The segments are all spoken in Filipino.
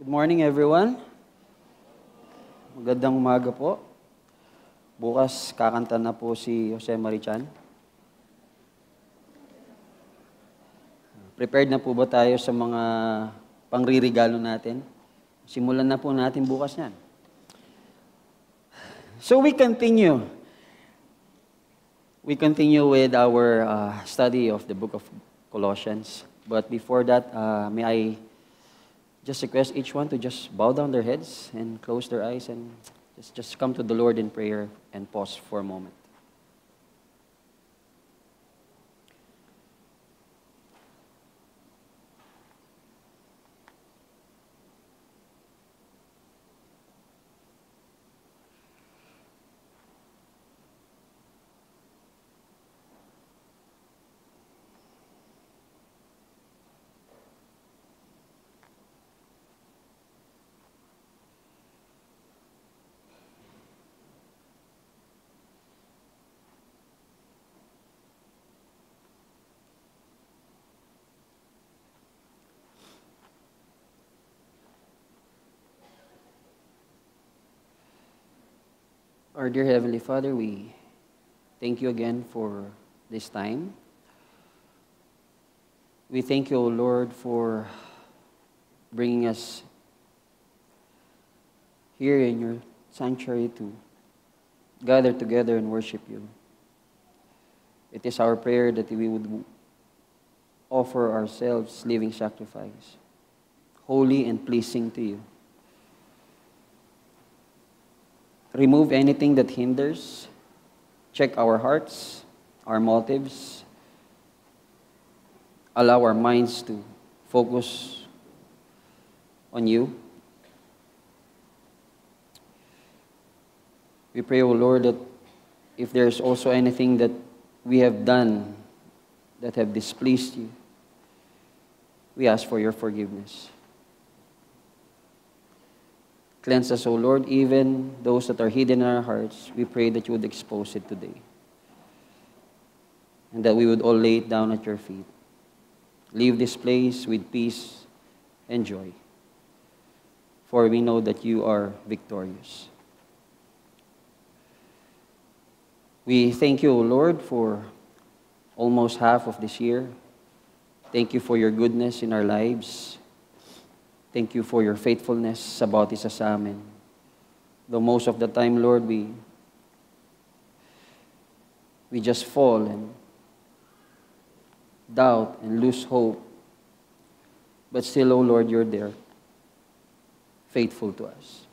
Good morning, everyone. Magandang umaga po. Bukas kakanta na po si Jose Marichan. Prepared na po ba tayo sa mga pangririgalo natin? Simulan na po natin bukas yan. So we continue. We continue with our study of the book of Colossians. But before that, may I just request each one to just bow down their heads and close their eyes and just come to the Lord in prayer and pause for a moment. Our dear Heavenly Father, we thank you again for this time. We thank you, O Lord, for bringing us here in your sanctuary to gather together and worship you. It is our prayer that we would offer ourselves living sacrifice, holy and pleasing to you. Remove anything that hinders. Check our hearts, our motives. Allow our minds to focus on you. We pray, O Lord, that if there's also anything that we have done that have displeased you, we ask for your forgiveness. Cleanse us, O Lord, even those that are hidden in our hearts. We pray that you would expose it today. And that we would all lay it down at your feet. Leave this place with peace and joy. For we know that you are victorious. We thank you, O Lord, for almost half of this year. Thank you for your goodness in our lives. Thank you for your faithfulness sa bawat isa sa amin. Though most of the time, Lord, we just fall and doubt and lose hope. But still, O Lord, you're there, faithful to us.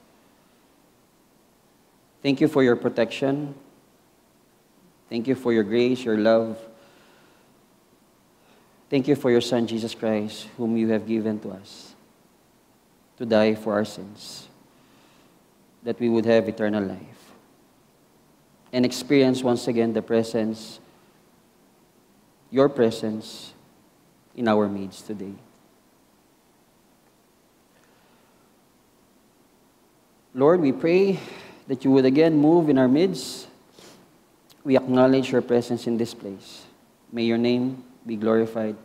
Thank you for your protection. Thank you for your grace, your love. Thank you for your Son, Jesus Christ, whom you have given to us, to die for our sins, that we would have eternal life and experience once again the presence, your presence in our midst today. Lord, we pray that you would again move in our midst. We acknowledge your presence in this place. May your name be glorified,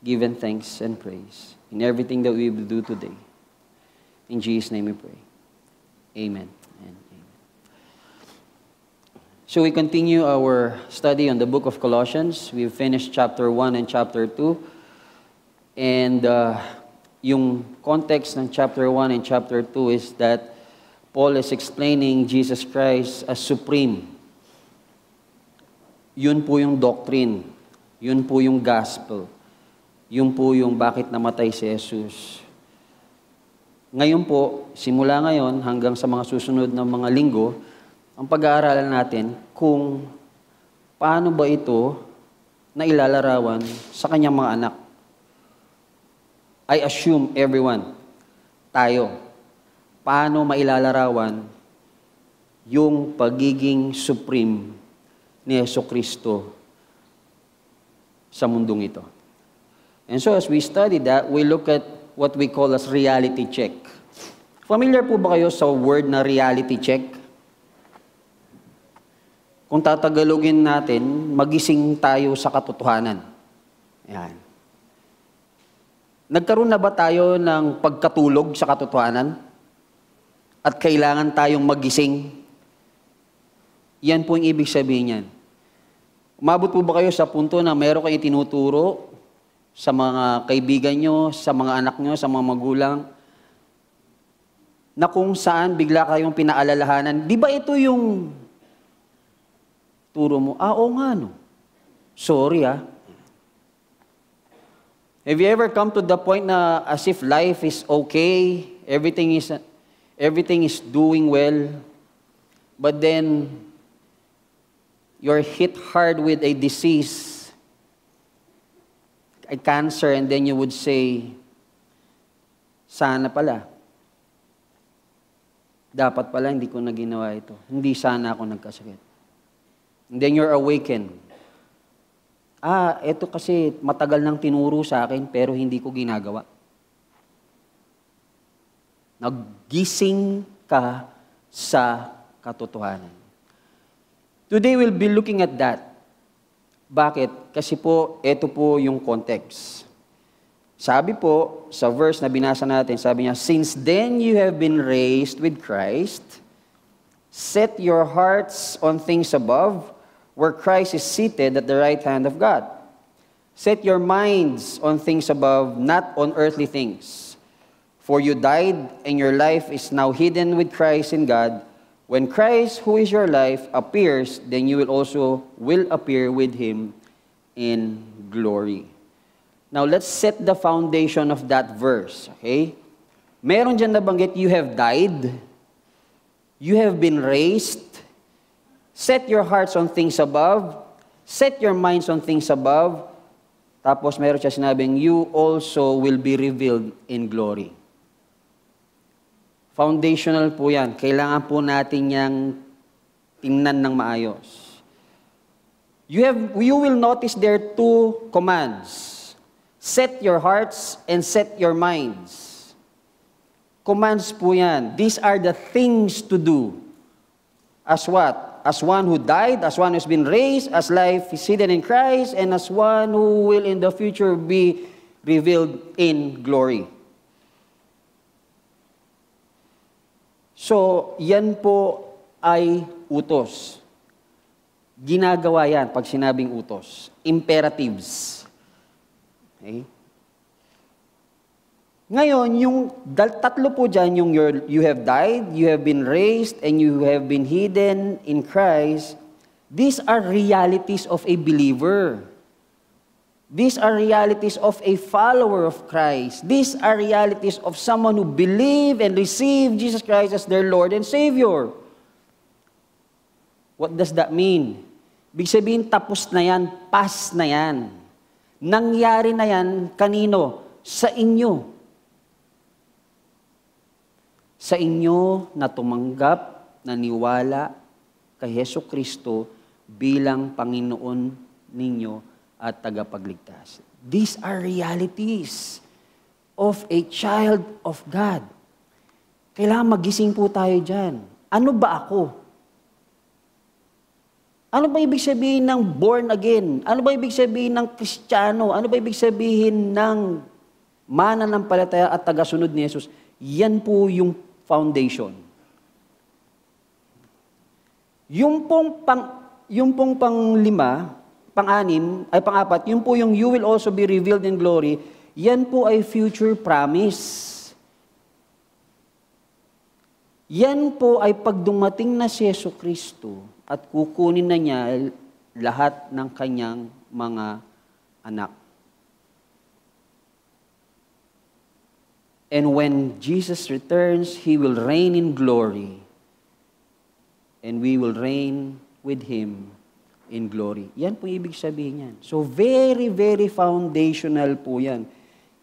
given thanks and praise in everything that we will do today. In Jesus' name we pray. Amen and amen. So we continue our study on the book of Colossians. We've finished chapter 1 and chapter 2. And yung context ng chapter 1 and chapter 2 is that Paul is explaining Jesus Christ as supreme. Yun po yung doctrine. Yun po yung gospel. Yun po yung bakit namatay si Jesus. Ngayon po, simula ngayon hanggang sa mga susunod na mga linggo, ang pag-aaralan natin kung paano ba ito na ilalarawan sa kanyang mga anak. I assume everyone, tayo, paano mailalarawan yung pagiging supreme ni Jesucristo sa mundong ito. And so as we study that, we look at what we call as reality check. Familiar po ba kayo sa word na reality check? Kung tatagalogin natin, magising tayo sa katotohanan. Yan. Nagkaroon na ba tayo ng pagkatulog sa katotohanan? At kailangan tayong magising? Yan po yung ibig sabihin yan. Umabot po ba kayo sa punto na meron kayong tinuturo sa mga kaibigan nyo, sa mga anak nyo, sa mga magulang, na kung saan bigla kayong pinaalalahanan, di ba ito yung turo mo? Oo nga, no. Sorry, Have you ever come to the point na as if life is okay, everything is doing well, but then you're hit hard with a disease, a cancer, and then you would say, sana pala. Dapat pala hindi ko na ginawa ito. Hindi sana ako nagkasakit. And then you're awakened. Ito kasi matagal nang tinuro sa akin pero hindi ko ginagawa. Naggising ka sa katotohanan. Today we'll be looking at that. Bakit? Kasi po, ito po yung context. Sabi po, sa verse na binasa natin, sabi niya, since then you have been raised with Christ, set your hearts on things above, where Christ is seated at the right hand of God. Set your minds on things above, not on earthly things. For you died, and your life is now hidden with Christ in God. When Christ, who is your life, appears, then you will also appear with Him in glory. Now, let's set the foundation of that verse, okay? Meron dyan nabanggit, you have died, you have been raised, set your hearts on things above, set your minds on things above, tapos meron siya sinabing, you also will be revealed in glory. Foundational po yan. Kailangan po natin yang tingnan ng maayos. You will notice there are two commands. Set your hearts and set your minds. Commands po yan. These are the things to do. As what? As one who died, as one who has been raised, as life is hidden in Christ, and as one who will in the future be revealed in glory. So, yan po ay utos. Ginagawa yan pag sinabing utos. Imperatives. Okay? Ngayon, yung tatlo po dyan, yung you have died, you have been raised, and you have been hidden in Christ, these are realities of a believer. These are realities of a follower of Christ. These are realities of someone who believe and receive Jesus Christ as their Lord and Savior. What does that mean? Ibig sabihin, tapos na yan, past na yan. Nangyari na yan, kanino? Sa inyo. Sa inyo na tumanggap, naniwala kay Hesu Kristo bilang Panginoon ninyo at tagapagligtas. These are realities of a child of God. Kailangan magising po tayo dyan. Ano ba ako? Ano ba ibig sabihin ng born again? Ano ba ibig sabihin ng Kristiyano? Ano ba ibig sabihin ng mananampalataya at tagasunod ni Jesus? Yan po yung foundation. Yung pong pang-apat, yun po yung you will also be revealed in glory, yan po ay future promise. Yan po ay pag dumating na si Yesu Kristo at kukunin na niya lahat ng kanyang mga anak. And when Jesus returns, He will reign in glory, and we will reign with Him in glory. Yan po ibig sabihin yan. So very, very foundational po yan.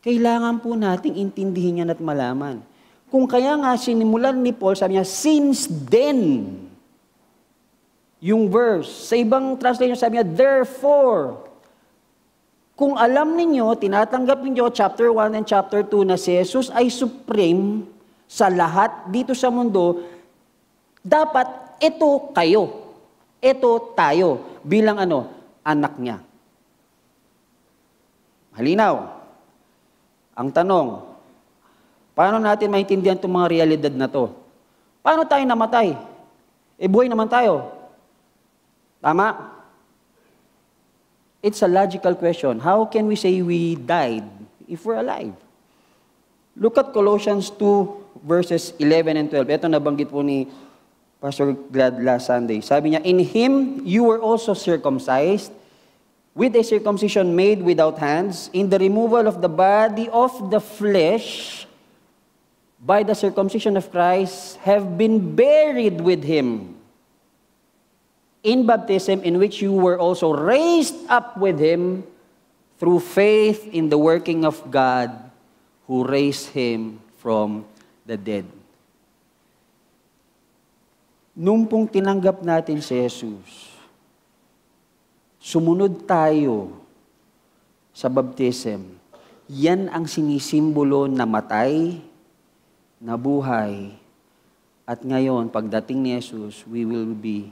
Kailangan po nating intindihin yan at malaman. Kung kaya nga sinimulan ni Paul, sabi niya, since then, yung verse, sa ibang translation sabi niya, therefore, kung alam ninyo, tinatanggap ninyo, chapter 1 and chapter 2, na si Jesus ay supreme sa lahat dito sa mundo, dapat ito kayo. Ito tayo bilang anak niya. Halinaw. Ang tanong, paano natin maintindihan itong mga realidad na to? Paano tayo namatay? Buhay naman tayo. Tama? It's a logical question. How can we say we died if we're alive? Look at Colossians 2, verses 11 and 12. Ito nabanggit po ni Pastor Glad last Sunday. Sabi niya, in Him you were also circumcised, with a circumcision made without hands, in the removal of the body of the flesh, by the circumcision of Christ, have been buried with Him in baptism, in which you were also raised up with Him through faith in the working of God, who raised Him from the dead. Nung pong tinanggap natin si Jesus, sumunod tayo sa baptism. Yan ang sinisimbolo na matay, na buhay, at ngayon, pagdating ni Jesus, we will be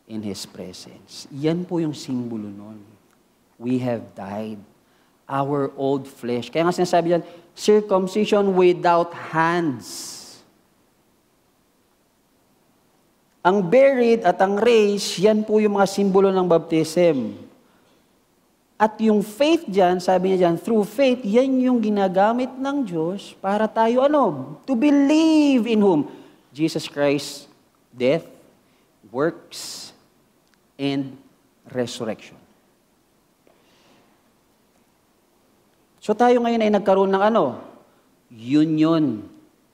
in His presence. Yan po yung simbolo nun. We have died. Our old flesh. Kaya nga sinasabi yan, circumcision without hands. Ang buried at ang raised, yan po yung mga simbolo ng baptism. At yung faith dyan, sabi niya dyan, through faith, yan yung ginagamit ng Diyos para tayo, to believe in whom? Jesus Christ, death, works, and resurrection. So tayo ngayon ay nagkaroon ng union.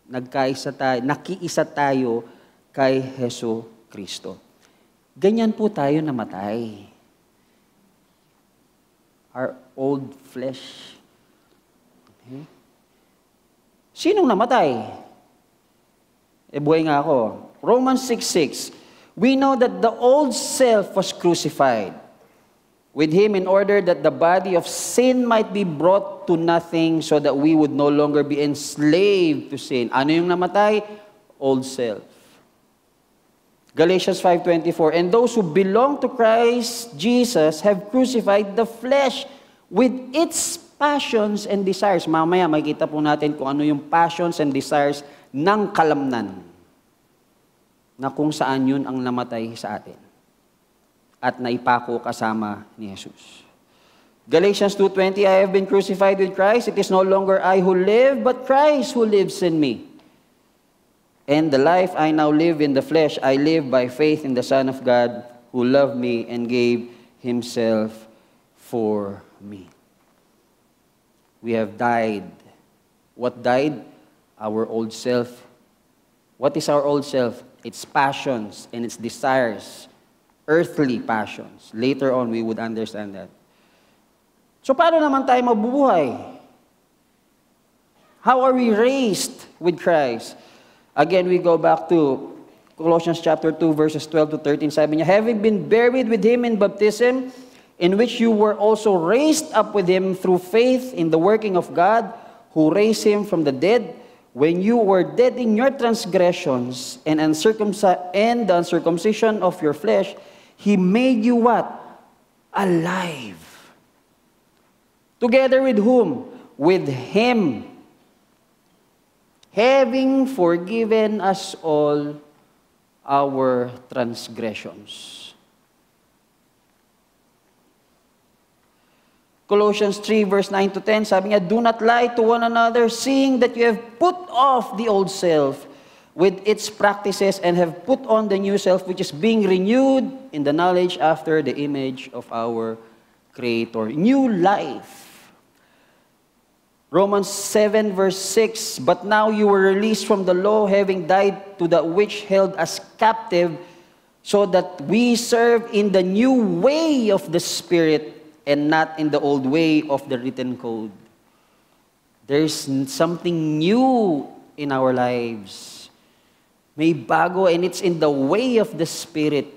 Nakiisa tayo kay Hesus Kristo. Ganyan po tayo namatay. Our old flesh. Okay. Sinong namatay? Buhay nga ako. Romans 6:6. We know that the old self was crucified with Him in order that the body of sin might be brought to nothing, so that we would no longer be enslaved to sin. Ano yung namatay? Old self. Galatians 5:24, and those who belong to Christ Jesus have crucified the flesh with its passions and desires. Mamaya makikita po natin kung ano yung passions and desires ng kalamnan, na kung saan yun ang namatay sa atin at naipako kasama ni Jesus. Galatians 2:20, I have been crucified with Christ. It is no longer I who live, but Christ who lives in me. And the life I now live in the flesh, I live by faith in the Son of God, who loved me and gave Himself for me. We have died. What died? Our old self. What is our old self? Its passions and its desires. Earthly passions. Later on, we would understand that. So paano naman tayo mabubuhay? How are we raised with Christ? Again, we go back to Colossians chapter 2, verses 12 to 13. Sabi niya, having been buried with Him in baptism, in which you were also raised up with Him through faith in the working of God, who raised Him from the dead, when you were dead in your transgressions and the uncircumcision of your flesh, He made you what? Alive. Together with whom? With Him, having forgiven us all our transgressions. Colossians 3, verse 9 to 10, sabi niya, do not lie to one another, seeing that you have put off the old self with its practices and have put on the new self, which is being renewed in the knowledge after the image of our Creator. New life. Romans 7, verse 6, but now you were released from the law, having died to that which held us captive, so that we serve in the new way of the Spirit and not in the old way of the written code. There's something new in our lives. May bago, and it's in the way of the Spirit.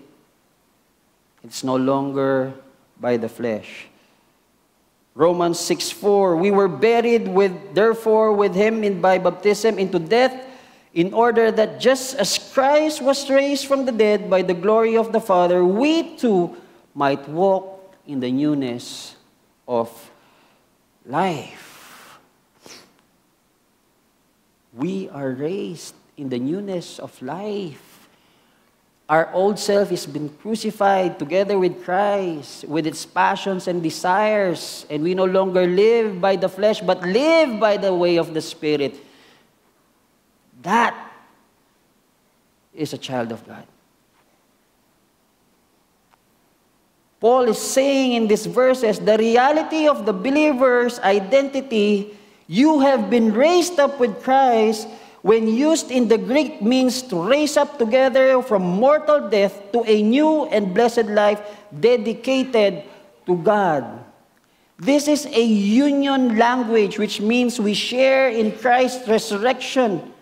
It's no longer by the flesh. Romans 6:4, we were buried therefore with Him by baptism into death, in order that just as Christ was raised from the dead by the glory of the Father, we too might walk in the newness of life. we are raised in the newness of life. Our old self has been crucified together with Christ, with its passions and desires, and we no longer live by the flesh, but live by the way of the Spirit. That is a child of God. Paul is saying in these verses, the reality of the believer's identity, you have been raised up with Christ, when used in the Greek means to raise up together from mortal death to a new and blessed life dedicated to God. This is a union language, which means we share in Christ's resurrection.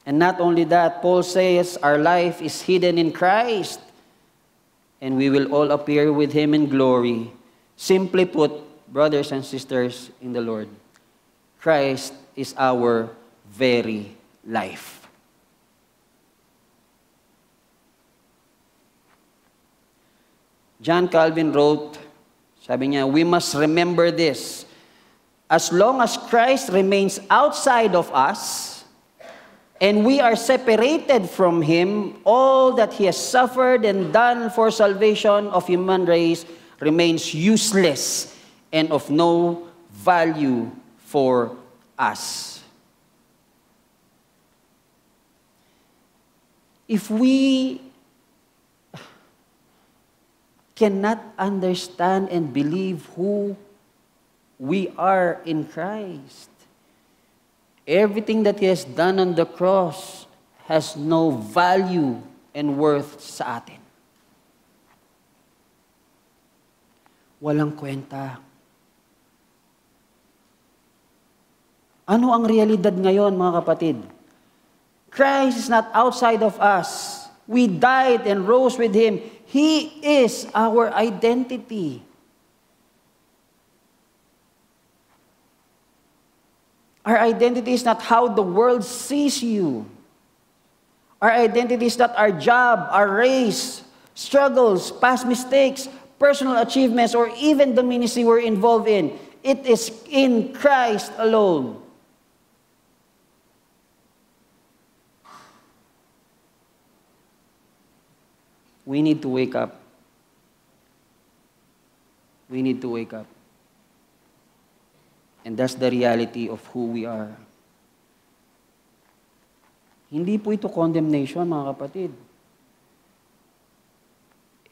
And not only that, Paul says our life is hidden in Christ, and we will all appear with Him in glory. Simply put, brothers and sisters in the Lord, Christ is our very life. John Calvin wrote, sabi niya, we must remember this. As long as Christ remains outside of us, and we are separated from Him, all that He has suffered and done for salvation of human race remains useless and of no value for us. If we cannot understand and believe who we are in Christ, everything that He has done on the cross has no value and worth sa atin. Walang kwenta. Ano ang realidad ngayon, mga kapatid? Christ is not outside of us. We died and rose with Him. He is our identity. Our identity is not how the world sees you. Our identity is not our job, our race, struggles, past mistakes, personal achievements, or even the ministry we're involved in. It is in Christ alone. We need to wake up. We need to wake up. And that's the reality of who we are. Hindi po ito condemnation, mga kapatid.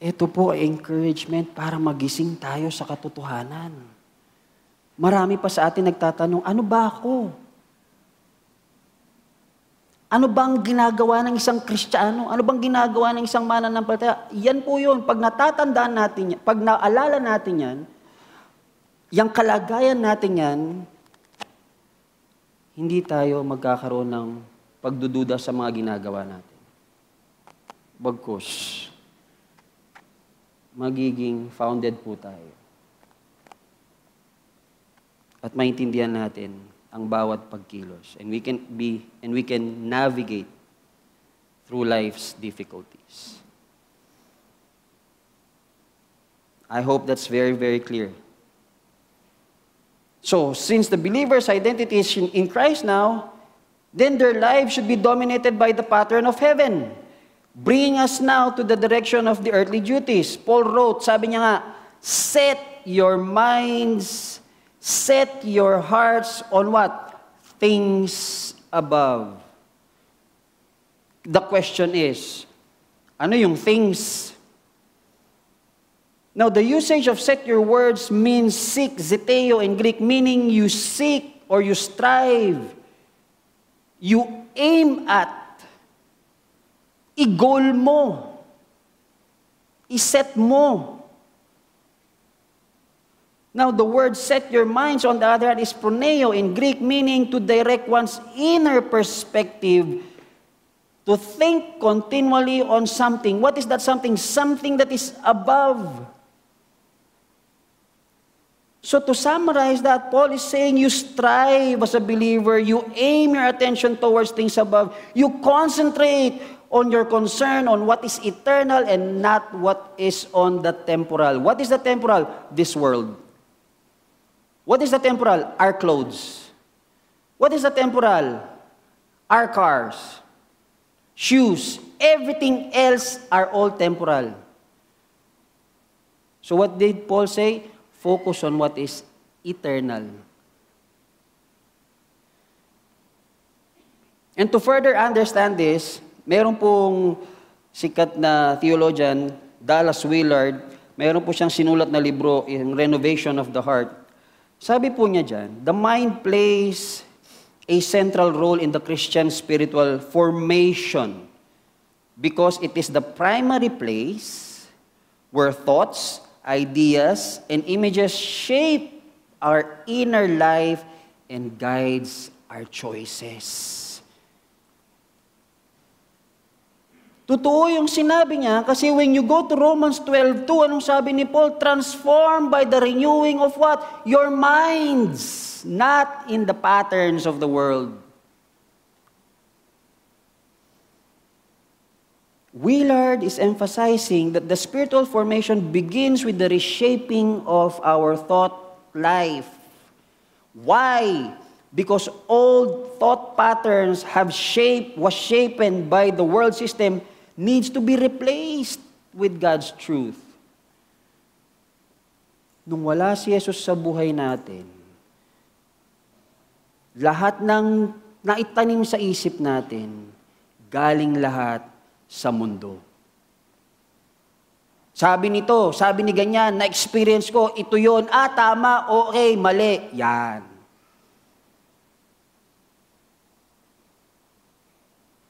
Ito po ay encouragement para magising tayo sa katotohanan. Marami pa sa atin nagtatanong, ano ba ako? Ano bang ginagawa ng isang Kristiyano? Ano bang ginagawa ng isang mananampalataya? Yan po yun. Pag natatandaan natin yan, pag naalala natin yan, yung kalagayan natin yan, hindi tayo magkakaroon ng pagdududa sa mga ginagawa natin. Bagkus, magiging founded po tayo. At maintindihan natin ang bawat pagkilos. And we can navigate through life's difficulties. I hope that's very, very clear. So, since the believer's identity is in Christ now, then their lives should be dominated by the pattern of heaven, bringing us now to the direction of the earthly duties. Paul wrote, sabi niya nga, set your minds, set your hearts on what? Things above. The question is, ano yung things? Now, the usage of set your words means seek, zeteo in Greek, meaning you seek or you strive. You aim at. I-goal mo. I-set mo. Now, the word set your minds, on the other hand, is proneo in Greek, meaning to direct one's inner perspective, to think continually on something. What is that something? Something that is above. So to summarize that, Paul is saying you strive as a believer, you aim your attention towards things above, you concentrate on your concern on what is eternal and not what is on the temporal. What is the temporal? This world. What is the temporal? Our clothes. What is the temporal? Our cars, shoes, everything else are all temporal. So what did Paul say? Focus on what is eternal. And to further understand this, meron pong sikat na theologian, Dallas Willard, meron po siyang sinulat na libro, yung Renovation of the Heart. Sabi po niya dyan, the mind plays a central role in the Christian spiritual formation because it is the primary place where thoughts, ideas, and images shape our inner life and guides our choices. Totoo yung sinabi niya kasi when you go to Romans 12:2, anong sabi ni Paul? Transformed by the renewing of what? Your minds, not in the patterns of the world. Willard is emphasizing that the spiritual formation begins with the reshaping of our thought life. Why? Because old thought patterns was shapen by the world system needs to be replaced with God's truth. Nung wala si Jesus sa buhay natin, lahat ng naitanim sa isip natin, galing lahat sa mundo. Sabi nito, sabi ni ganyan, na-experience ko, ito yon, tama, okay, mali, yan.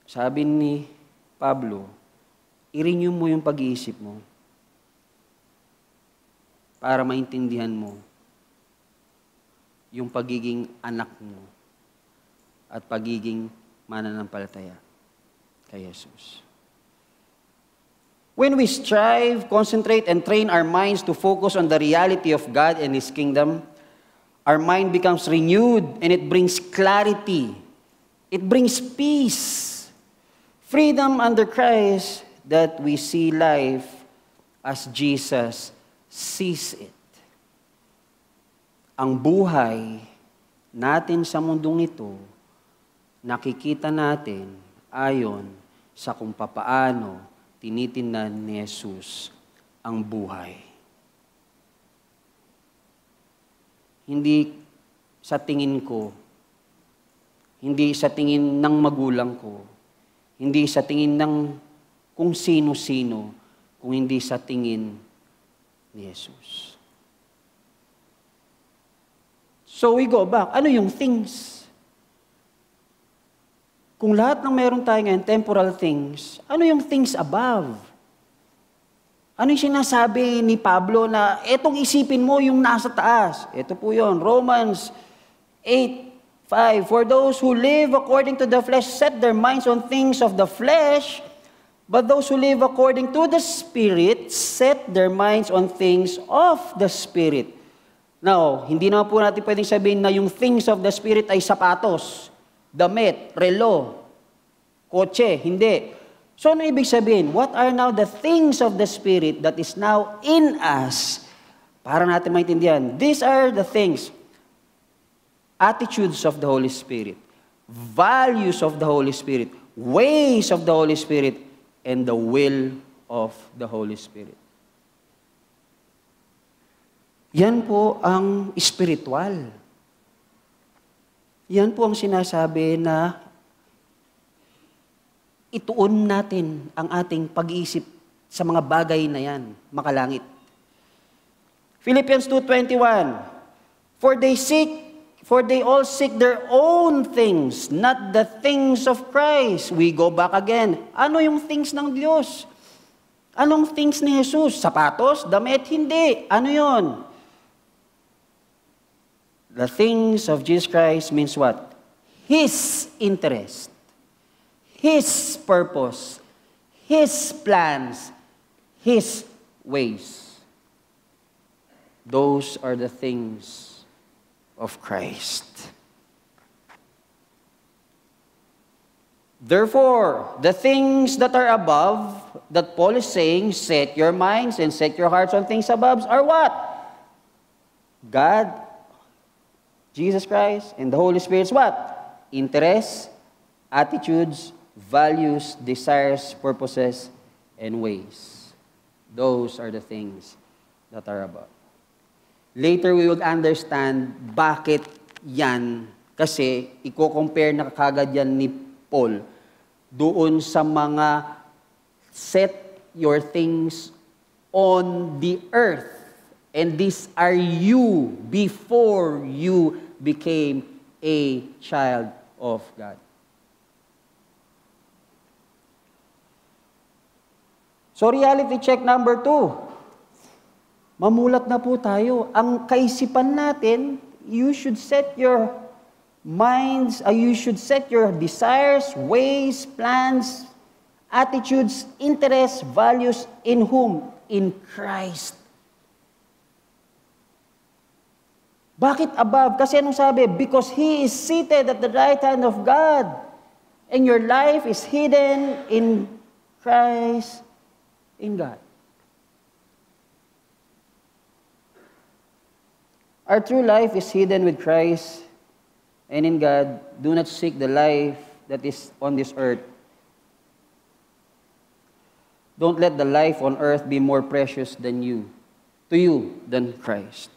Sabi ni Pablo, i-renew mo yung pag-iisip mo para maintindihan mo yung pagiging anak mo at pagiging mananampalataya kay Jesus. When we strive, concentrate, and train our minds to focus on the reality of God and His kingdom, our mind becomes renewed and it brings clarity. It brings peace, freedom under Christ, that we see life as Jesus sees it. Ang buhay natin sa mundong ito, nakikita natin ayon sa kung papaano tinitingnan ni Jesus ang buhay. Hindi sa tingin ko, hindi sa tingin ng magulang ko, hindi sa tingin ng kung sino-sino, kung hindi sa tingin ni Jesus. So we go back. Ano yung things? Kung lahat ng meron tayo ngayon, temporal things, ano yung things above? Ano yung sinasabi ni Pablo na etong isipin mo yung nasa taas? Ito po yun, Romans 8:5. For those who live according to the flesh set their minds on things of the flesh, but those who live according to the Spirit set their minds on things of the Spirit. Now, hindi naman po natin pwedeng sabihin na yung things of the Spirit ay sapatos, damit, relo, kotse. Hindi. So, ano ibig sabihin? What are now the things of the Spirit that is now in us? Para natin maintindihan. These are the things. Attitudes of the Holy Spirit. Values of the Holy Spirit. Ways of the Holy Spirit. And the will of the Holy Spirit. Yan po ang spiritual. Yan po ang sinasabi na ituon natin ang ating pag-iisip sa mga bagay na yan, makalangit. Philippians 2:21, For they all seek their own things, not the things of Christ. We go back again. Ano yung things ng Diyos? Anong things ni Jesus? Sapatos? Damit? Hindi. Ano yon? The things of Jesus Christ means what? His interest, His purpose, His plans, His ways. Those are the things of Christ. Therefore, the things that are above, that Paul is saying, set your minds and set your hearts on things above, are what? God, Jesus Christ and the Holy Spirit's what? Interests, attitudes, values, desires, purposes, and ways. Those are the things that are about. Later, we will understand bakit yan. Kasi, i-compare na kagad yan ni Paul doon sa mga set your things on the earth. And these are you before you became a child of God. So, reality check number 2. Mamulat na po tayo. Ang kaisipan natin, you should set your minds, you should set your desires, ways, plans, attitudes, interests, values in whom? In Christ. Bakit above? Kasi anong sabi? Because He is seated at the right hand of God, and your life is hidden in Christ, in God. Our true life is hidden with Christ and in God. Do not seek the life that is on this earth. Don't let the life on earth be more precious to you than Christ.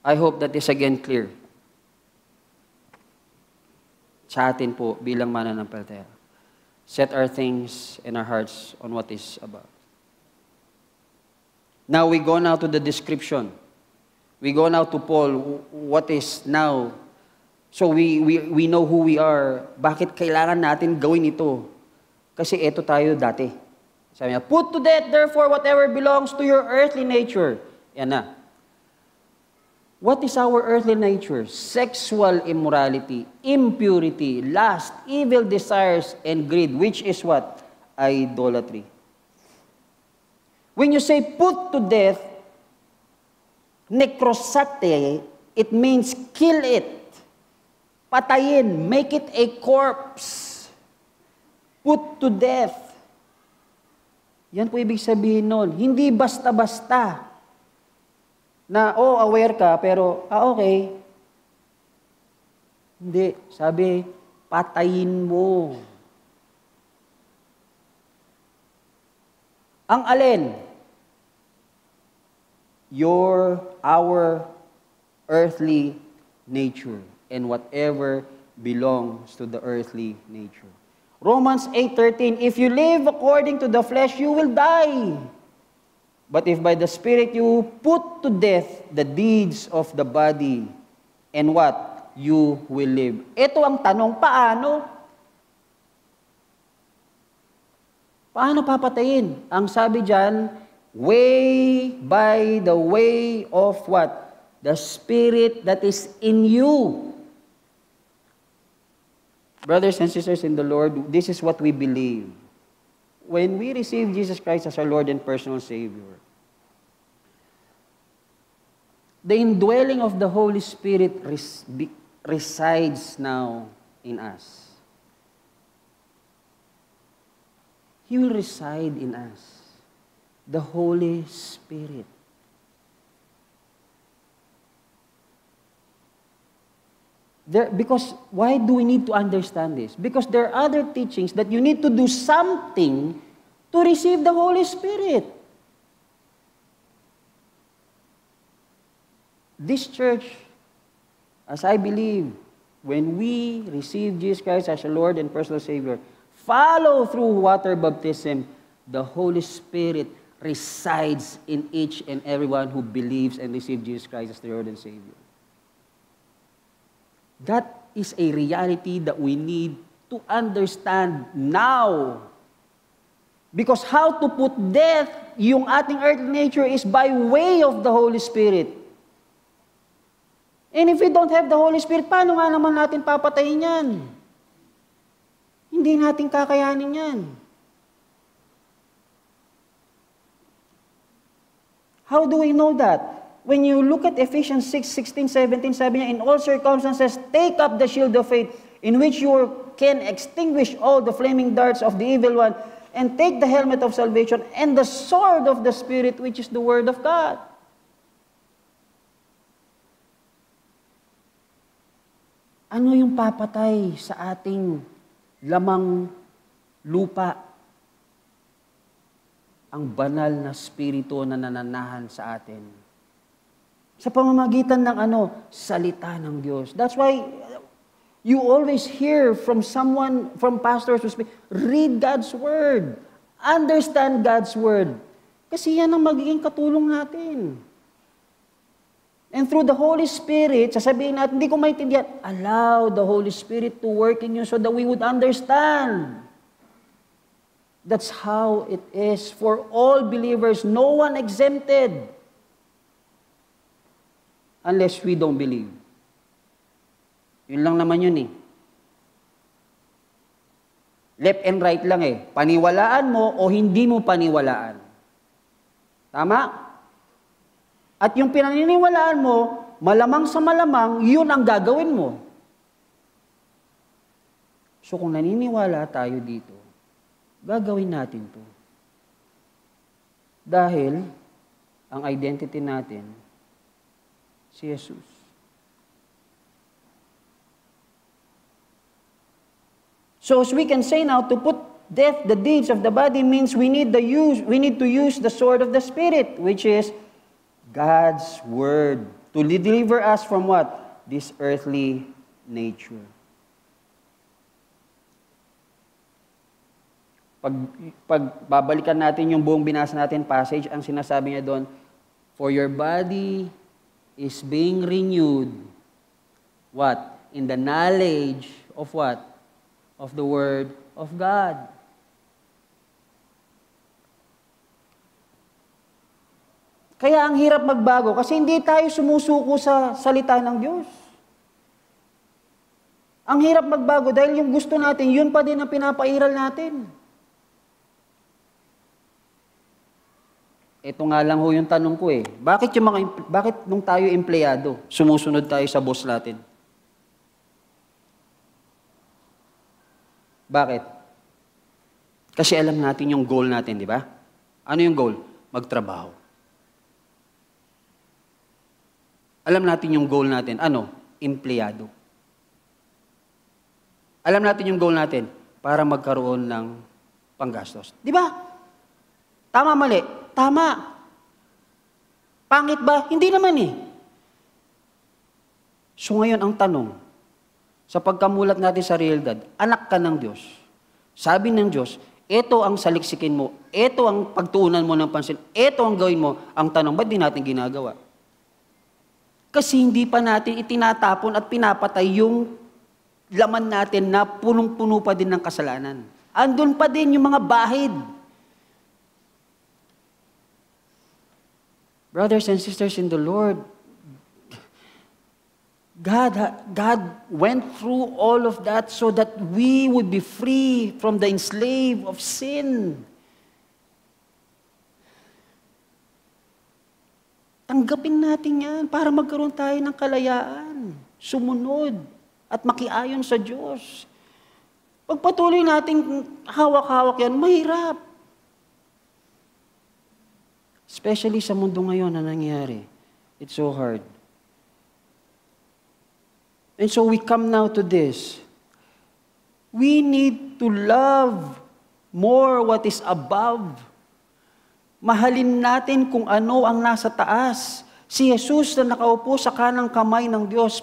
I hope that is again clear sa atin po bilang mananampalataya. Set our things and our hearts on what is above. Now we go now to the description. We go now to Paul, what is now. So we know who we are. Bakit kailangan natin gawin ito? Kasi ito tayo dati. Sabi niya, put to death therefore whatever belongs to your earthly nature. Yan na. What is our earthly nature? Sexual immorality, impurity, lust, evil desires, and greed, which is what? Idolatry. When you say put to death, necrosate, it means kill it, patayin, make it a corpse, put to death. Yan po ibig sabihin nun. Hindi basta-basta na, aware ka, pero, okay. Hindi. Sabi, patayin mo. Ang alin? Our earthly nature and whatever belongs to the earthly nature. Romans 8:13, if you live according to the flesh, you will die. But if by the Spirit you put to death the deeds of the body, and what? You will live. Ito ang tanong, paano? Paano papatayin? Ang sabi dyan, by the way of what? The Spirit that is in you. Brothers and sisters in the Lord, this is what we believe. When we receive Jesus Christ as our Lord and personal Savior, the indwelling of the Holy Spirit resides now in us. He will reside in us. The Holy Spirit. Because why do we need to understand this? Because there are other teachings that you need to do something to receive the Holy Spirit. This church, as I believe, when we receive Jesus Christ as our Lord and personal Savior, follow through water baptism, the Holy Spirit resides in each and everyone who believes and receives Jesus Christ as their Lord and Savior. That is a reality that we need to understand now. Because how to put death yung ating earthly nature is by way of the Holy Spirit. And if we don't have the Holy Spirit, paano nga naman natin papatayin yan? Hindi natin kakayanin yan. How do we know that? When you look at Ephesians 6:16, 17, sabi niya, in all circumstances, take up the shield of faith, in which you can extinguish all the flaming darts of the evil one, and take the helmet of salvation and the sword of the Spirit, which is the Word of God. Ano yung papatay sa ating lamang lupa? Ang banal na spirito na nananahan sa atin. Sa pamamagitan ng salita ng Diyos. That's why you always hear from someone, from pastors who speak, read God's Word. Understand God's Word. Kasi yan ang magiging katulong natin. And through the Holy Spirit, sasabihin natin, hindi ko maintindihan, allow the Holy Spirit to work in you so that we would understand. That's how it is for all believers. No one exempted. Unless we don't believe. Yun lang naman yun eh. Left and right lang eh. Paniwalaan mo o hindi mo paniwalaan. Tama? At yung pinaniniwalaan mo, malamang sa malamang, yun ang gagawin mo. So kung naniniwala tayo dito, gagawin natin to. Dahil, ang identity natin, si Jesus. So as we can say now, to put death the deeds of the body means we need to use the sword of the Spirit, which is God's Word, to deliver us from what? This earthly nature. Pag babalikan natin yung buong binasa natin passage, ang sinasabi niya doon, for your body is being renewed, what? In the knowledge of what? Of the Word of God. Kaya ang hirap magbago kasi hindi tayo sumusuko sa salita ng Diyos. Ang hirap magbago dahil yung gusto natin, yun pa din ang pinapairal natin. Ito nga lang ho yung tanong ko eh. Bakit nung tayo empleyado, sumusunod tayo sa boss natin? Bakit? Kasi alam natin yung goal natin, di ba? Ano yung goal? Magtrabaho. Alam natin yung goal natin. Ano? Empleyado. Alam natin yung goal natin para magkaroon ng panggastos. Di ba? Tama, mali? Tama. Pangit ba? Hindi naman eh. So ngayon ang tanong, sa pagkamulat natin sa realidad, anak ka ng Diyos. Sabi ng Diyos, ito ang saliksikin mo, ito ang pagtuunan mo ng pansin, ito ang gawin mo. Ang tanong, ba't di natin ginagawa? Kasi hindi pa natin itinatapon at pinapatay yung laman natin na punong-puno pa din ng kasalanan. Andun pa din yung mga bahid. Brothers and sisters in the Lord, God went through all of that so that we would be free from the enslave of sin. Tanggapin natin yan para magkaroon tayo ng kalayaan, sumunod, at makiayon sa Diyos. Pagpatuloy nating hawak-hawak yan, mahirap. Especially sa mundo ngayon na nangyari. It's so hard. And so we come now to this. We need to love more what is above. Mahalin natin kung ano ang nasa taas. Si Jesus na nakaupo sa kanang kamay ng Diyos.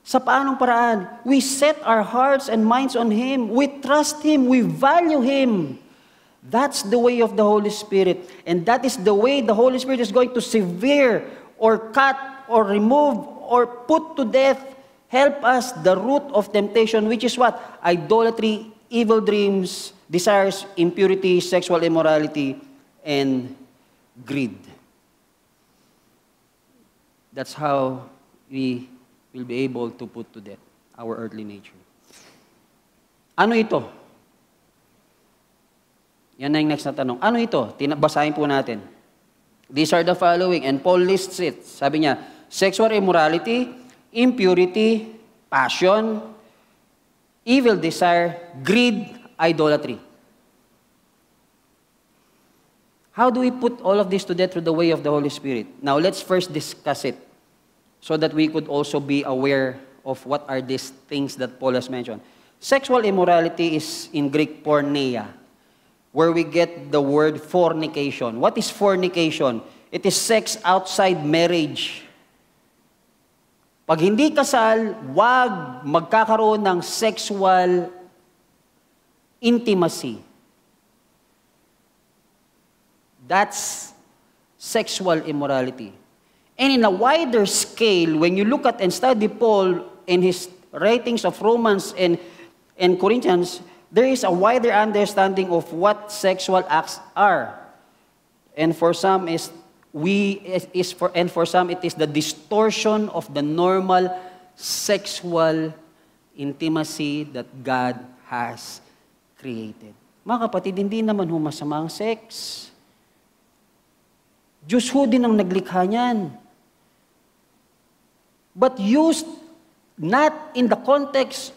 Sa paanong paraan? We set our hearts and minds on Him. We trust Him. We value Him. That's the way of the Holy Spirit. And that is the way the Holy Spirit is going to sever or cut or remove or put to death, help us the root of temptation, which is what? Idolatry, evil dreams, desires, impurity, sexual immorality, and greed. That's how we will be able to put to death our earthly nature. Ano ito? Yan na yung next na tanong. Ano ito? Basahin po natin. These are the following, and Paul lists it. Sabi niya, sexual immorality, impurity, passion, evil desire, greed, idolatry. How do we put all of this to death through the way of the Holy Spirit? Now, let's first discuss it so that we could also be aware of what are these things that Paul has mentioned. Sexual immorality is in Greek porneia, where we get the word fornication. What is fornication? It is sex outside marriage. Pag hindi kasal, wag magkakaroon ng sexual intimacy. That's sexual immorality. And in a wider scale, when you look at and study Paul in his writings of Romans and Corinthians, there is a wider understanding of what sexual acts are. And for some for some it is the distortion of the normal sexual intimacy that God has created. Mga kapatid, hindi naman masama ang sex. Diyos ho din ang naglikha niyan. But used not in the context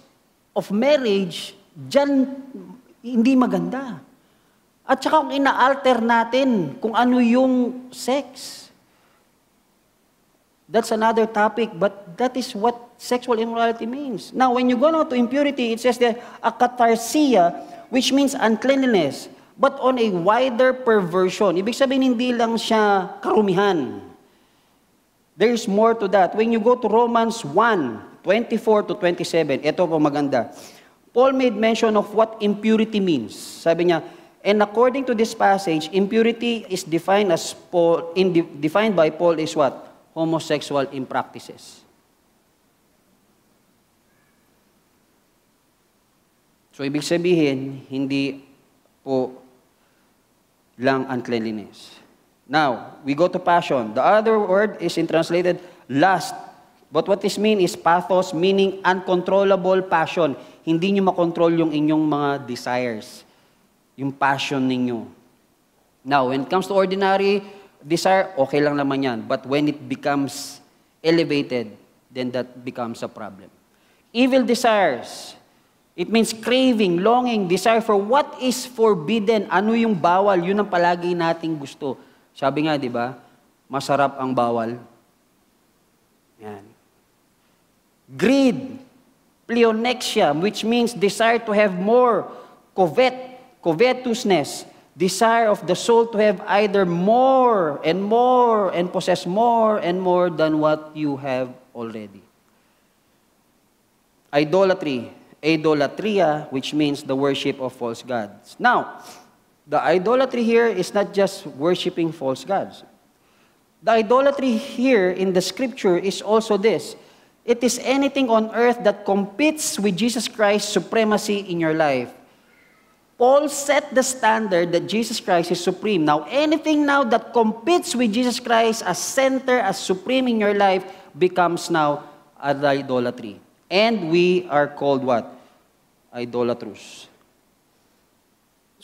of marriage, diyan hindi maganda. At saka kung ina-alter natin kung ano yung sex, that's another topic, but that is what sexual immorality means. Now, when you go now to impurity, it says that akatarsia, which means uncleanliness, but on a wider perversion. Ibig sabihin, hindi lang siya karumihan. There is more to that. When you go to Romans 1:24 to 27, ito po maganda. Paul made mention of what impurity means. Sabi niya, and according to this passage, impurity is defined by Paul is what? Homosexual impractices. So, ibig sabihin, hindi po lang uncleanliness. Now, we go to passion. The other word is translated lust. But what this means is pathos, meaning uncontrollable passion. Hindi nyo makontrol yung inyong mga desires. Yung passion ninyo. Now, when it comes to ordinary desire, okay lang naman yan. But when it becomes elevated, then that becomes a problem. Evil desires. It means craving, longing, desire for what is forbidden. Ano yung bawal? Yun ang palagi nating gusto. Sabi nga, di ba? Masarap ang bawal. Yan. Greed, pleonexia, which means desire to have more, covetousness, desire of the soul to have either more and possess more and more than what you have already. Idolatria, which means the worship of false gods. Now, the idolatry here is not just worshiping false gods. The idolatry here in the scripture is also this. It is anything on earth that competes with Jesus Christ's supremacy in your life. Paul set the standard that Jesus Christ is supreme. Now, anything now that competes with Jesus Christ as center, as supreme in your life, becomes now idolatry. And we are called what? Idolatrous.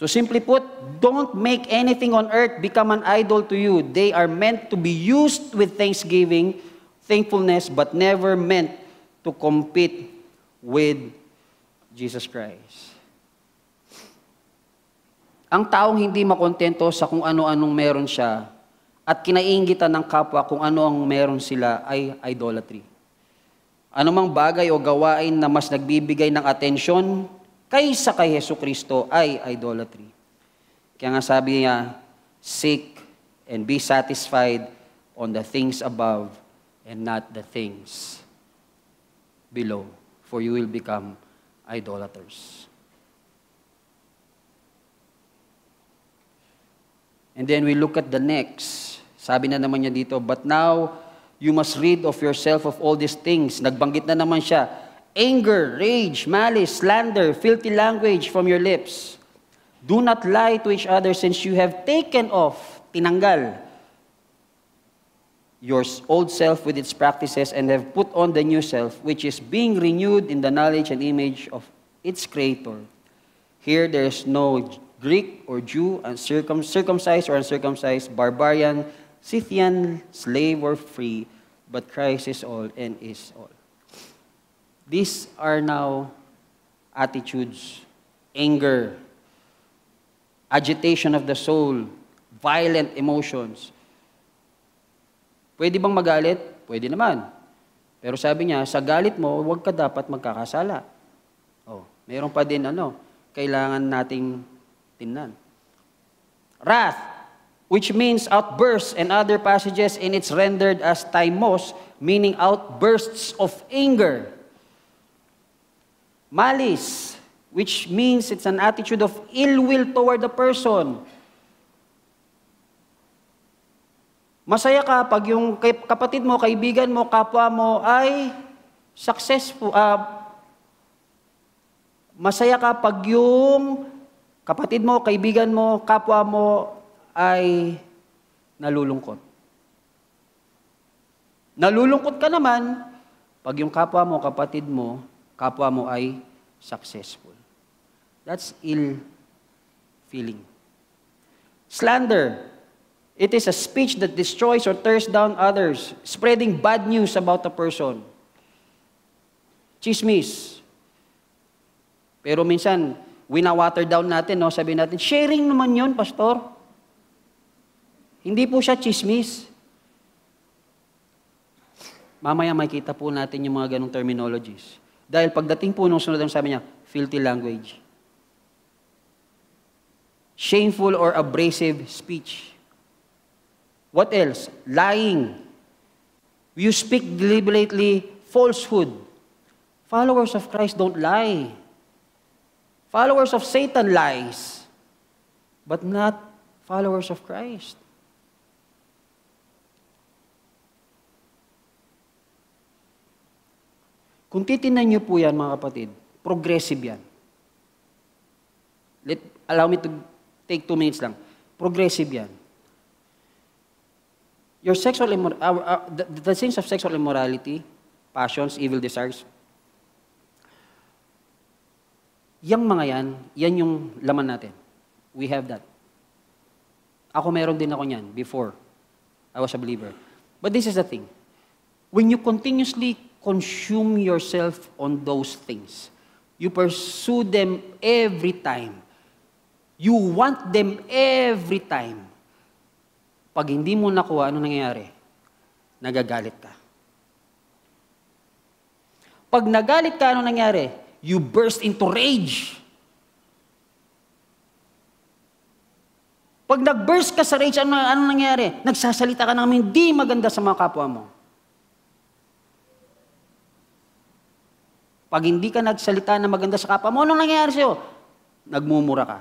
So simply put, don't make anything on earth become an idol to you. They are meant to be used with thanksgiving, thankfulness, but never meant to compete with Jesus Christ. Ang taong hindi makontento sa kung ano-anong meron siya at kinaiinggitan ng kapwa kung ano ang meron sila ay idolatry. Anumang bagay o gawain na mas nagbibigay ng atensyon kaysa kay Jesucristo ay idolatry. Kaya nga sabi niya, seek and be satisfied on the things above and not the things below, for you will become idolaters. And then we look at the next. Sabi na naman niya dito, but now you must rid of yourself of all these things. Nagbanggit na naman siya. Anger, rage, malice, slander, filthy language from your lips. Do not lie to each other, since you have taken off, tinanggal, your old self with its practices and have put on the new self, which is being renewed in the knowledge and image of its Creator. Here there is no Greek or Jew, circumcised or uncircumcised, barbarian, Scythian, slave or free, but Christ is all and is all. These are now attitudes, anger, agitation of the soul, violent emotions. Pwede bang magalit? Pwede naman. Pero sabi niya, sa galit mo, huwag ka dapat magkakasala. Mayroon pa din kailangan nating tingnan. Wrath, which means outbursts, and other passages in it's rendered as thymos, meaning outbursts of anger. Malice, which means it's an attitude of ill will toward the person. Masaya ka pag yung kapatid mo, kaibigan mo, kapwa mo ay successful. Masaya ka pag yung kapatid mo, kaibigan mo, kapwa mo ay nalulungkot. Nalulungkot ka naman pag yung kapwa mo, kapatid mo, kapwa mo ay successful. That's ill feeling. Slander. It is a speech that destroys or tears down others, spreading bad news about a person. Chismis. Pero minsan, wina-water down natin, sabi natin, sharing naman yun, pastor. Hindi po siya chismis. Mamaya makita po natin yung mga ganong terminologies. Dahil pagdating po nung sunod, sabi niya, filthy language. Shameful or abrasive speech. What else? Lying. You speak deliberately falsehood. Followers of Christ don't lie. Followers of Satan lies, but not followers of Christ. Kung titingnan niyo po yan, mga kapatid, progressive yan. Allow me to take 2 minutes lang. Progressive yan. Your sexual the sins of sexual immorality, passions, evil desires, yang mga yan yung laman natin. We have that. Ako meron din ako niyan before I was a believer. But this is the thing. When you continuously consume yourself on those things, you pursue them every time. You want them every time. Pag hindi mo nakuha, ano nangyayari? Nagagalit ka. Pag nagalit ka, ano nangyayari? You burst into rage. Pag nag-burst ka sa rage, ano nangyayari? Nagsasalita ka ng hindi maganda sa mga kapwa mo. Pag hindi ka nagsalita na maganda sa kapwa mo, ano nangyayari sa'yo? Nagmumura ka.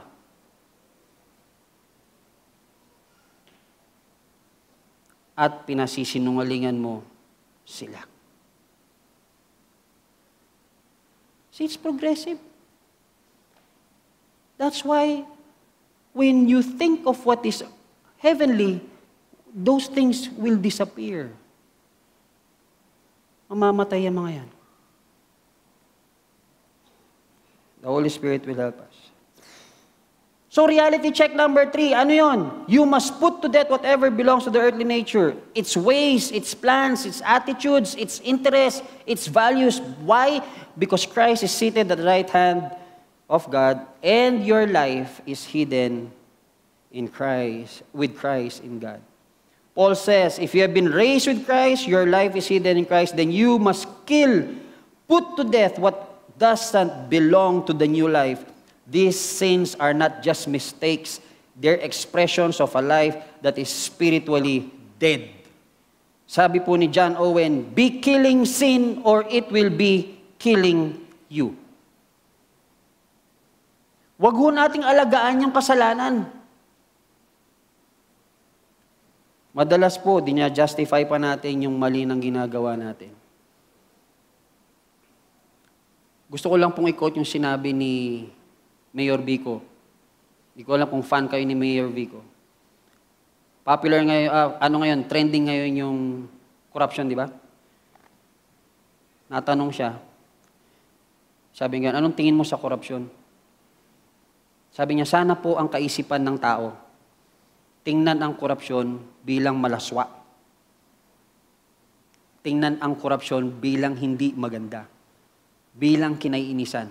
At pinasisinungalingan mo sila. See, it's progressive. That's why when you think of what is heavenly, those things will disappear. Mamamatay ang mga yan. The Holy Spirit will help us. So reality check number 3, ano yun? You must put to death whatever belongs to the earthly nature. Its ways, its plans, its attitudes, its interests, its values. Why? Because Christ is seated at the right hand of God and your life is hidden in Christ, with Christ in God. Paul says, if you have been raised with Christ, your life is hidden in Christ, then you must kill, put to death what doesn't belong to the new life. These sins are not just mistakes, they're expressions of a life that is spiritually dead. Sabi po ni John Owen, be killing sin or it will be killing you. Wag ho nating alagaan yung kasalanan. Madalas po, justify pa natin yung mali ng ginagawa natin. Gusto ko lang pong i-quote yung sinabi ni Mayor Vico. Hindi ko alam kung fan kayo ni Mayor Vico. Popular ngayon, trending ngayon yung corruption, di ba? Natanong siya. Sabi nga, anong tingin mo sa corruption? Sabi niya, sana po ang kaisipan ng tao, tingnan ang korupsyon bilang malaswa. Tingnan ang korupsyon bilang hindi maganda. Bilang kinaiinisan.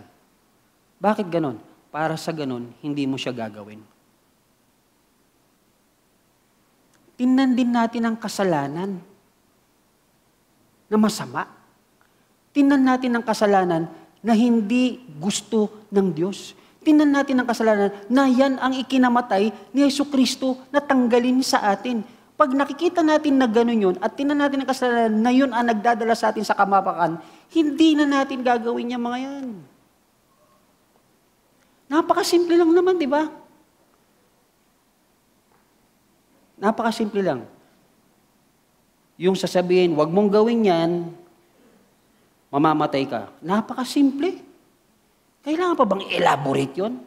Bakit ganon? Para sa ganon, hindi mo siya gagawin. tingnan din natin ang kasalanan na masama. Tingnan natin ang kasalanan na hindi gusto ng Diyos. Tingnan natin ang kasalanan na yan ang ikinamatay ni Jesucristo na tanggalin sa atin. Pag nakikita natin na gano'n yun, at tingnan natin ang kasalanan na yun ang nagdadala sa atin sa kamapakan, hindi na natin gagawin yung mga yan. Napakasimple lang naman, di ba? Napakasimple lang. Yung sasabihin, wag mong gawin yan, mamamatay ka. Napakasimple. Kailangan pa bang elaborate yun?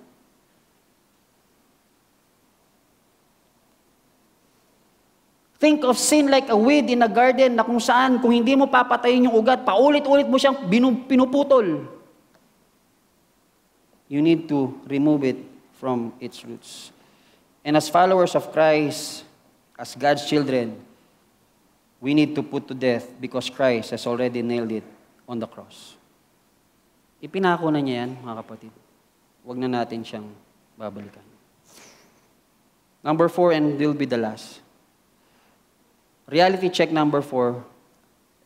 Think of sin like a weed in a garden na kung saan, kung hindi mo papatayin yung ugat, paulit-ulit mo siyang pinuputol. You need to remove it from its roots. And as followers of Christ, as God's children, we need to put to death because Christ has already nailed it on the cross. Ipinako na niya yan, mga kapatid. Huwag na natin siyang babalikan. Number 4, and will be the last. Reality check number 4,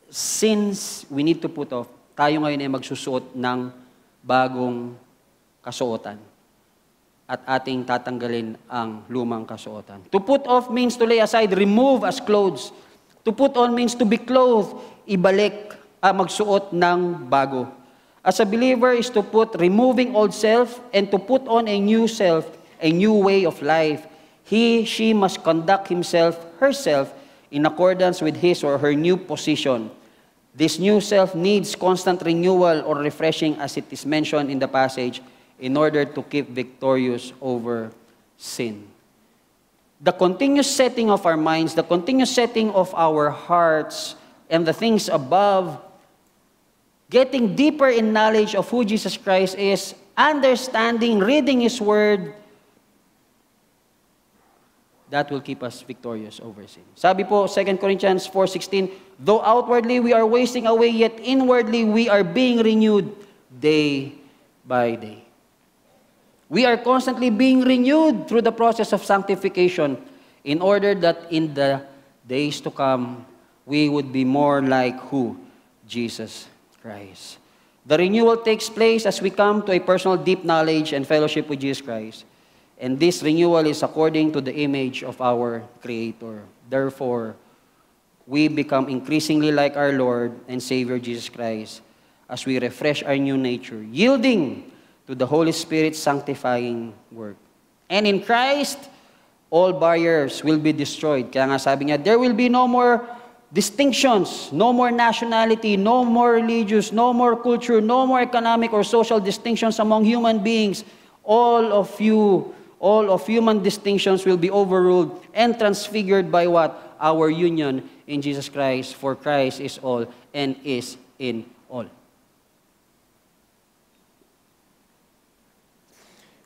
since we need to put off, tayo ngayon ay magsusuot ng bagong kasuotan at ating tatanggalin ang lumang kasuotan. To put off means to lay aside, remove as clothes. To put on means to be clothed, ibalik, magsuot ng bago. As a believer is to put removing old self and to put on a new self, a new way of life. She must conduct himself, herself, in accordance with his or her new position. This new self needs constant renewal or refreshing as it is mentioned in the passage in order to keep victorious over sin. The continuous setting of our minds, the continuous setting of our hearts and the things above, getting deeper in knowledge of who Jesus Christ is, understanding, reading His Word, that will keep us victorious over sin. Sabi po, 2 Corinthians 4:16, though outwardly we are wasting away, yet inwardly we are being renewed day by day. We are constantly being renewed through the process of sanctification in order that in the days to come, we would be more like who? Jesus Christ. The renewal takes place as we come to a personal deep knowledge and fellowship with Jesus Christ. And this renewal is according to the image of our Creator. Therefore, we become increasingly like our Lord and Savior Jesus Christ as we refresh our new nature, yielding to the Holy Spirit's sanctifying work. And in Christ, all barriers will be destroyed. Kaya nga sabi niya, there will be no more distinctions, no more nationality, no more religious, no more culture, no more economic or social distinctions among human beings. All of human distinctions will be overruled and transfigured by what? Our union in Jesus Christ, for Christ is all and is in all.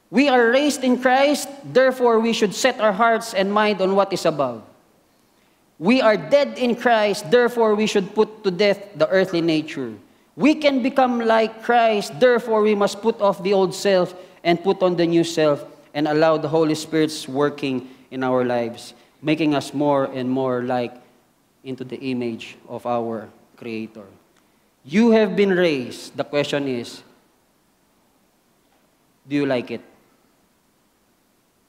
We are raised in Christ, therefore we should set our hearts and mind on what is above. We are dead in Christ, therefore we should put to death the earthly nature. We can become like Christ, therefore we must put off the old self and put on the new self and allow the Holy Spirit's working in our lives, making us more and more like into the image of our Creator. You have been raised. The question is, do you like it?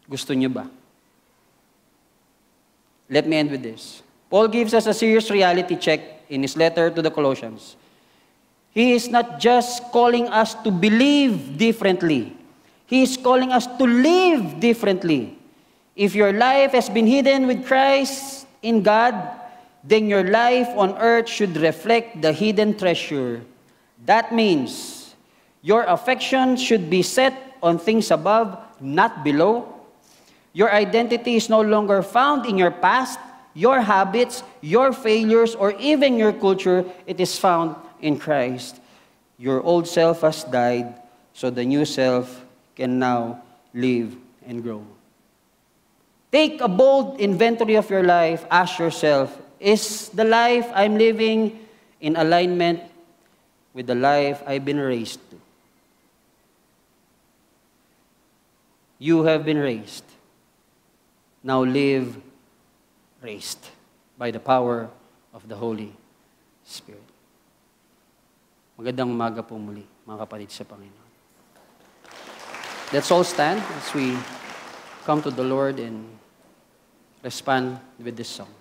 Gusto niyo ba? Let me end with this. Paul gives us a serious reality check in his letter to the Colossians. He is not just calling us to believe differently. He is calling us to live differently. If your life has been hidden with Christ in God, then your life on earth should reflect the hidden treasure. That means your affection should be set on things above, not below. Your identity is no longer found in your past, your habits, your failures, or even your culture. It is found in Christ. Your old self has died, so the new self can now live and grow. Take a bold inventory of your life. Ask yourself, is the life I'm living in alignment with the life I've been raised to? You have been raised. Now live raised by the power of the Holy Spirit. Magandang umaga po muli, mga kapatid sa Panginoon. Let's all stand as we come to the Lord and respond with this song.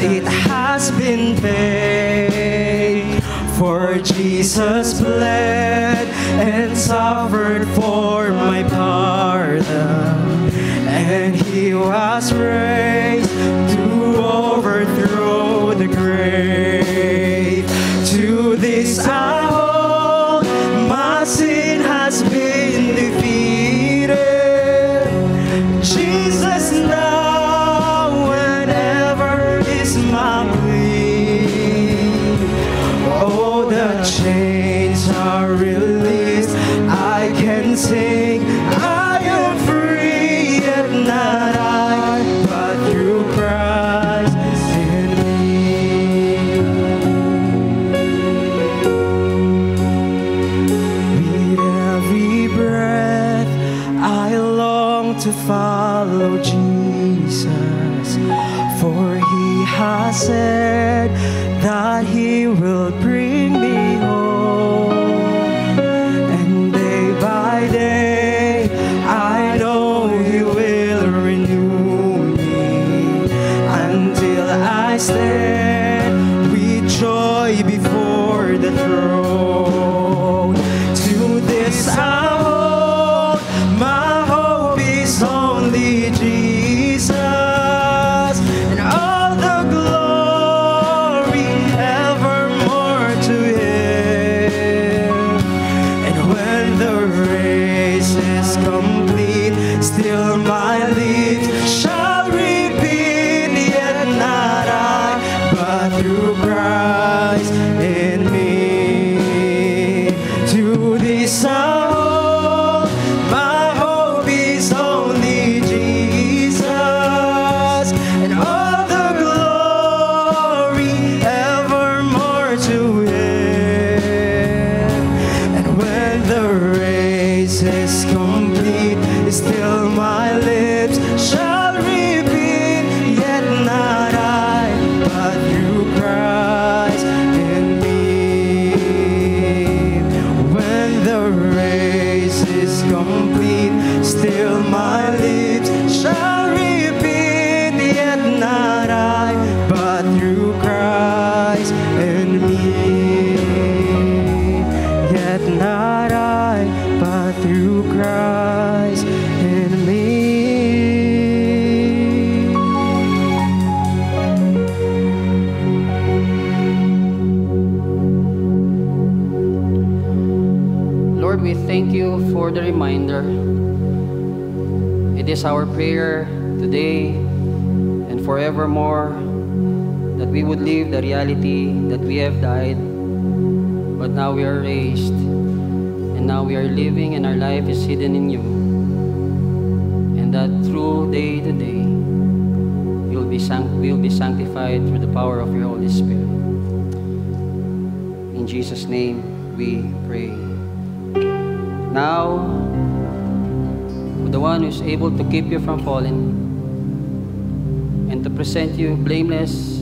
It has been paid, for Jesus bled and suffered for my pardon, and he was raised to overthrow the grave. To this I hold, my sin has been defeated. Jesus now chains are released, I can sing, I am free, yet not I, but through Christ in me. With every breath, I long to follow Jesus, for he has said that he will bring me home, and day by day I know he will renew me until I stand with joy before the throne. To this I hold, my hope is only Jesus, and all the glory evermore to him. And when the race is complete, still my lips shall repeat, yet not I, but through Christ to Him. And when the race is complete, still my lips shall repeat, yet not I, but through Christ in me. When the race is complete, still my lips shall repeat, yet not I, but through Christ in me. Yet not I, but through Christ in me. Lord, we thank you for the reminder. It is our prayer today and forevermore that we would live the reality that we have died, but now we are raised, and now we are living, and our life is hidden in you. And that through day to day, we'll be sanctified through the power of your Holy Spirit. In Jesus' name we pray. Now, the one who is able to keep you from falling and to present you blameless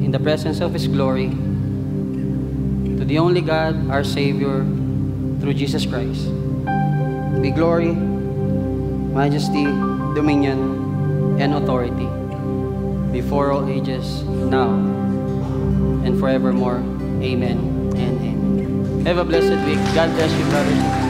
in the presence of His glory, to the only God, our Savior, through Jesus Christ, be glory, majesty, dominion, and authority before all ages, now and forevermore. Amen and amen. Have a blessed week. God bless you, brothers.